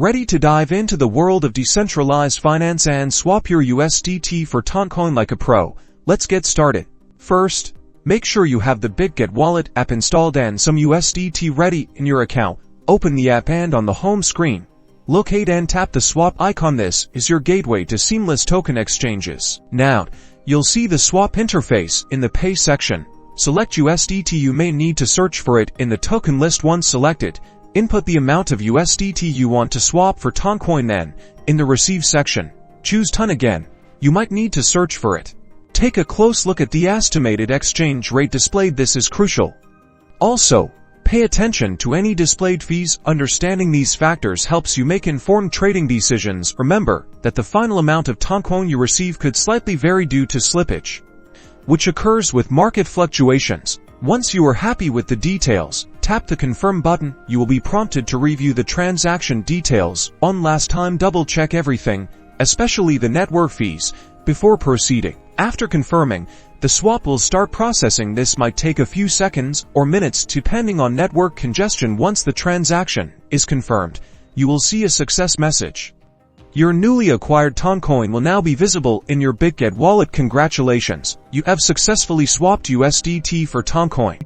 Ready to dive into the world of decentralized finance and swap your USDT for Toncoin like a pro? Let's get started. First, make sure you have the Bitget Wallet app installed and some USDT ready in your account. Open the app and on the home screen, locate and tap the swap icon. This is your gateway to seamless token exchanges. Now, you'll see the swap interface in the Pay section. Select USDT. You may need to search for it in the token list. Once selected, input the amount of USDT you want to swap for Toncoin. Then, in the Receive section, choose TON again. You might need to search for it. Take a close look at the estimated exchange rate displayed. This is crucial. Also, pay attention to any displayed fees. Understanding these factors helps you make informed trading decisions. Remember that the final amount of Toncoin you receive could slightly vary due to slippage, which occurs with market fluctuations. Once you are happy with the details, tap the Confirm button. You will be prompted to review the transaction details one last time. Double check everything, especially the network fees, before proceeding. After confirming, the swap will start processing. This might take a few seconds or minutes depending on network congestion. Once the transaction is confirmed, you will see a success message. Your newly acquired Toncoin will now be visible in your Bitget wallet. Congratulations, you have successfully swapped USDT for Toncoin.